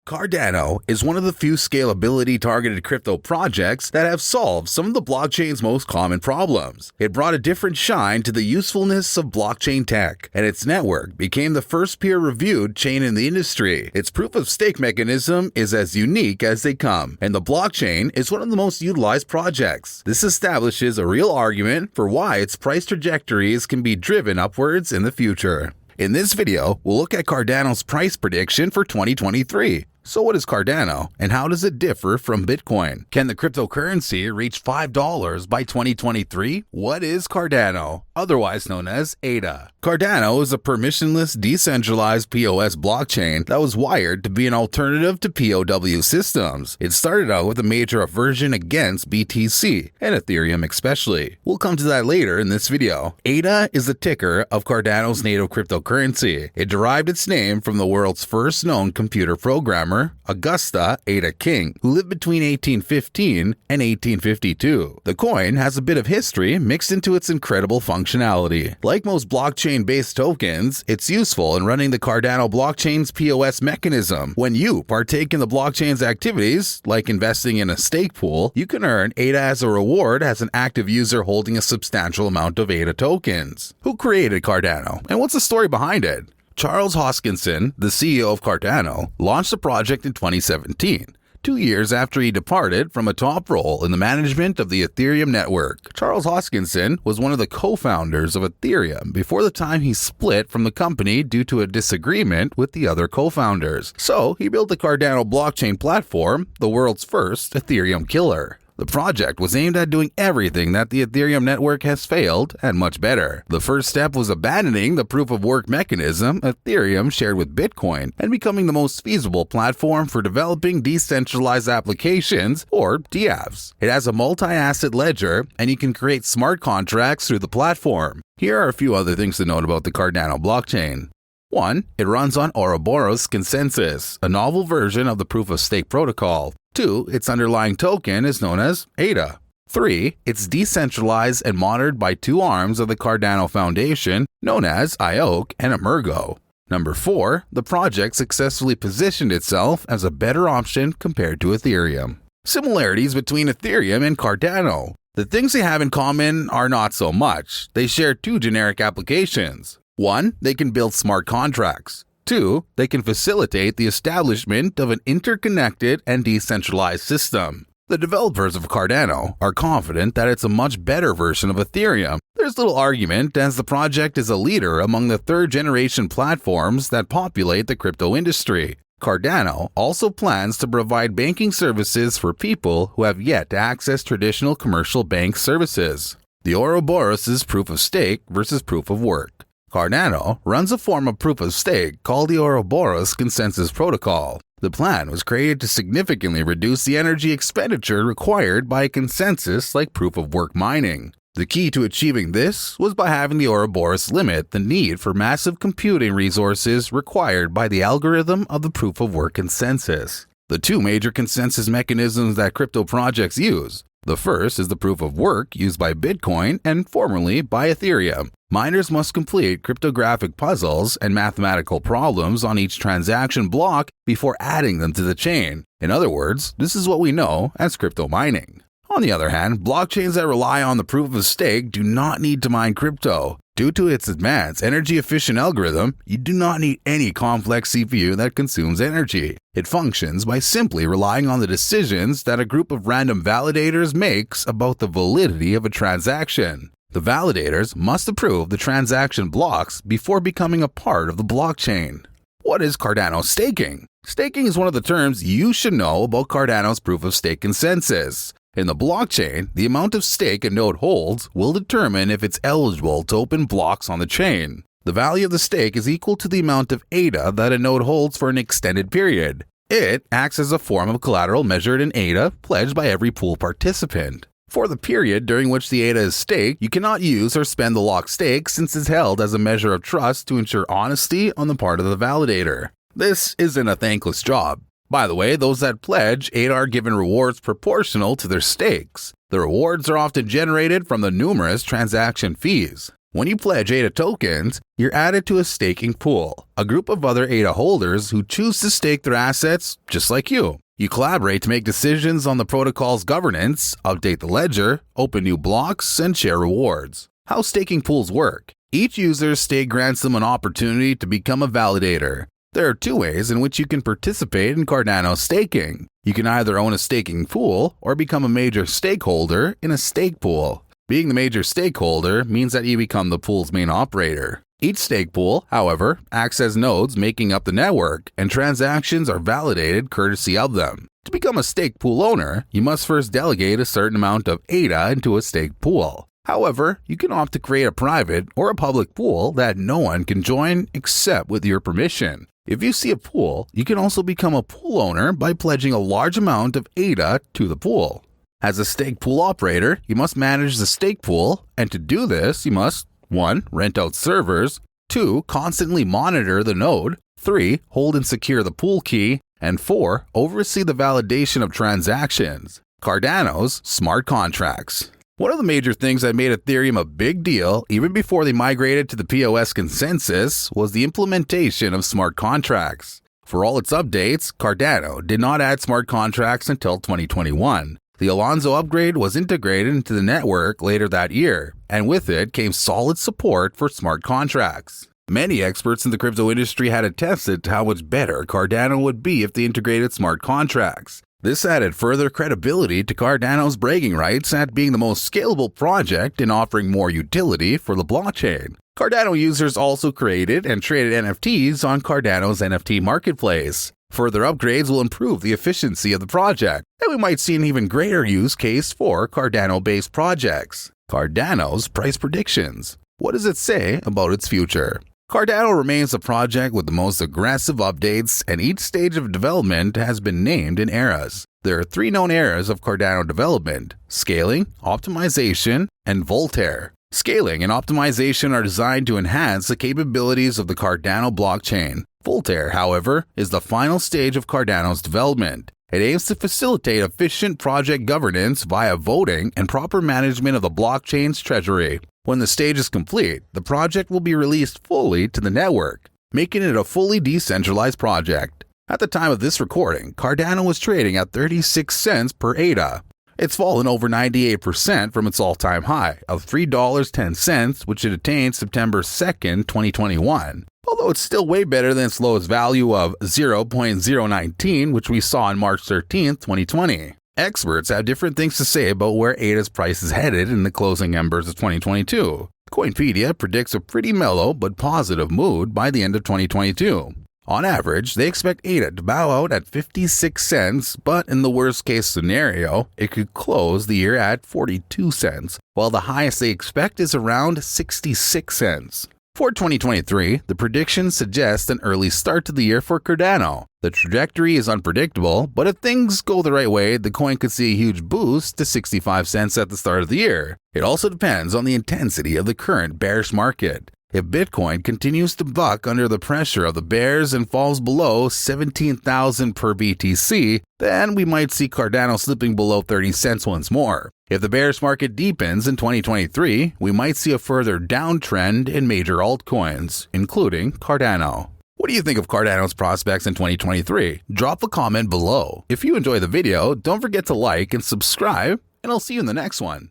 Cardano is one of the few scalability-targeted crypto projects that have solved some of the blockchain's most common problems. It brought a different shine to the usefulness of blockchain tech, and its network became the first peer-reviewed chain in the industry. Its proof-of-stake mechanism is as unique as they come, and the blockchain is one of the most utilized projects. This establishes a real argument for why its price trajectories can be driven upwards in the future. In this video, we'll look at Cardano's price prediction for 2023. So what is Cardano, and how does it differ from Bitcoin? Can the cryptocurrency reach $5 by 2023? What is Cardano, otherwise known as ADA? Cardano is a permissionless, decentralized POS blockchain that was wired to be an alternative to POW systems. It started out with a major aversion against BTC and Ethereum especially. We'll come to that later in this video. ADA is the ticker of Cardano's native cryptocurrency. It derived its name from the world's first known computer programmer, Augusta Ada King, who lived between 1815 and 1852. The coin has a bit of history mixed into its incredible functionality. Like most blockchain-based tokens, it's useful in running the Cardano blockchain's POS mechanism. When you partake in the blockchain's activities, like investing in a stake pool, you can earn ADA as a reward as an active user holding a substantial amount of ADA tokens. Who created Cardano, and what's the story behind it? Charles Hoskinson, the CEO of Cardano, launched the project in 2017, 2 years after he departed from a top role in the management of the Ethereum network. Charles Hoskinson was one of the co-founders of Ethereum before the time he split from the company due to a disagreement with the other co-founders. So he built the Cardano blockchain platform, the world's first Ethereum killer. The project was aimed at doing everything that the Ethereum network has failed, and much better. The first step was abandoning the proof-of-work mechanism Ethereum shared with Bitcoin and becoming the most feasible platform for developing decentralized applications, or DApps. It has a multi-asset ledger, and you can create smart contracts through the platform. Here are a few other things to note about the Cardano blockchain. 1. It runs on OuroBoros consensus, a novel version of the proof-of-stake protocol. 2. Its underlying token is known as ADA. 3. It's decentralized and monitored by two arms of the Cardano Foundation, known as IOC and Emergo. 4. The project successfully positioned itself as a better option compared to Ethereum. Similarities between Ethereum and Cardano. The things they have in common are not so much. They share two generic applications. 1. They can build smart contracts. 2. They can facilitate the establishment of an interconnected and decentralized system. The developers of Cardano are confident that it's a much better version of Ethereum. There's little argument, as the project is a leader among the third-generation platforms that populate the crypto industry. Cardano also plans to provide banking services for people who have yet to access traditional commercial bank services. The OuroBoros is proof-of-stake versus proof-of-work. Cardano runs a form of proof-of-stake called the OuroBoros consensus protocol. The plan was created to significantly reduce the energy expenditure required by a consensus like proof-of-work mining. The key to achieving this was by having the OuroBoros limit the need for massive computing resources required by the algorithm of the proof-of-work consensus. The two major consensus mechanisms that crypto projects use. The first is the proof-of-work used by Bitcoin and formerly by Ethereum. Miners must complete cryptographic puzzles and mathematical problems on each transaction block before adding them to the chain. In other words, this is what we know as crypto mining. On the other hand, blockchains that rely on the proof-of-stake do not need to mine crypto. Due to its advanced energy-efficient algorithm, you do not need any complex CPU that consumes energy. It functions by simply relying on the decisions that a group of random validators makes about the validity of a transaction. The validators must approve the transaction blocks before becoming a part of the blockchain. What is Cardano staking? Staking is one of the terms you should know about Cardano's proof-of-stake consensus. In the blockchain, the amount of stake a node holds will determine if it's eligible to open blocks on the chain. The value of the stake is equal to the amount of ADA that a node holds for an extended period. It acts as a form of collateral measured in ADA pledged by every pool participant. For the period during which the ADA is staked, you cannot use or spend the locked stake since it's held as a measure of trust to ensure honesty on the part of the validator. This isn't a thankless job. By the way, those that pledge ADA are given rewards proportional to their stakes. The rewards are often generated from the numerous transaction fees. When you pledge ADA tokens, you're added to a staking pool, a group of other ADA holders who choose to stake their assets just like you. You collaborate to make decisions on the protocol's governance, update the ledger, open new blocks, and share rewards. How staking pools work. Each user's stake grants them an opportunity to become a validator. There are two ways in which you can participate in Cardano staking. You can either own a staking pool or become a major stakeholder in a stake pool. Being the major stakeholder means that you become the pool's main operator. Each stake pool, however, acts as nodes making up the network, and transactions are validated courtesy of them. To become a stake pool owner, you must first delegate a certain amount of ADA into a stake pool. However, you can opt to create a private or a public pool that no one can join except with your permission. If you see a pool, you can also become a pool owner by pledging a large amount of ADA to the pool. As a stake pool operator, you must manage the stake pool, and to do this, you must 1. Rent out servers, 2. Constantly monitor the node, 3. Hold and secure the pool key, and 4. Oversee the validation of transactions. Cardano's smart contracts. One of the major things that made Ethereum a big deal, even before they migrated to the POS consensus, was the implementation of smart contracts. For all its updates, Cardano did not add smart contracts until 2021. The Alonzo upgrade was integrated into the network later that year, and with it came solid support for smart contracts. Many experts in the crypto industry had attested to how much better Cardano would be if they integrated smart contracts. This added further credibility to Cardano's bragging rights at being the most scalable project and offering more utility for the blockchain. Cardano users also created and traded NFTs on Cardano's NFT marketplace. Further upgrades will improve the efficiency of the project, and we might see an even greater use case for Cardano-based projects. Cardano's price predictions. What does it say about its future? Cardano remains the project with the most aggressive updates, and each stage of development has been named in eras. There are 3 known eras of Cardano development: scaling, optimization, and Voltaire. Scaling and optimization are designed to enhance the capabilities of the Cardano blockchain. Voltaire, however, is the final stage of Cardano's development. It aims to facilitate efficient project governance via voting and proper management of the blockchain's treasury. When the stage is complete, the project will be released fully to the network, making it a fully decentralized project. At the time of this recording, Cardano was trading at 36 cents per ADA. It's fallen over 98% from its all-time high of $3.10, which it attained September 2nd, 2021. Although it's still way better than its lowest value of 0.019, which we saw on March 13th, 2020. Experts have different things to say about where ADA's price is headed in the closing embers of 2022. Coinpedia predicts a pretty mellow but positive mood by the end of 2022. On average, they expect ADA to bow out at 56 cents, but in the worst-case scenario, it could close the year at 42 cents, while the highest they expect is around 66 cents. For 2023, the predictions suggest an early start to the year for Cardano. The trajectory is unpredictable, but if things go the right way, the coin could see a huge boost to 65 cents at the start of the year. It also depends on the intensity of the current bearish market. If Bitcoin continues to buck under the pressure of the bears and falls below 17,000 per BTC, then we might see Cardano slipping below 30 cents once more. If the bearish market deepens in 2023, we might see a further downtrend in major altcoins, including Cardano. What do you think of Cardano's prospects in 2023? Drop a comment below. If you enjoy the video, don't forget to like and subscribe, and I'll see you in the next one.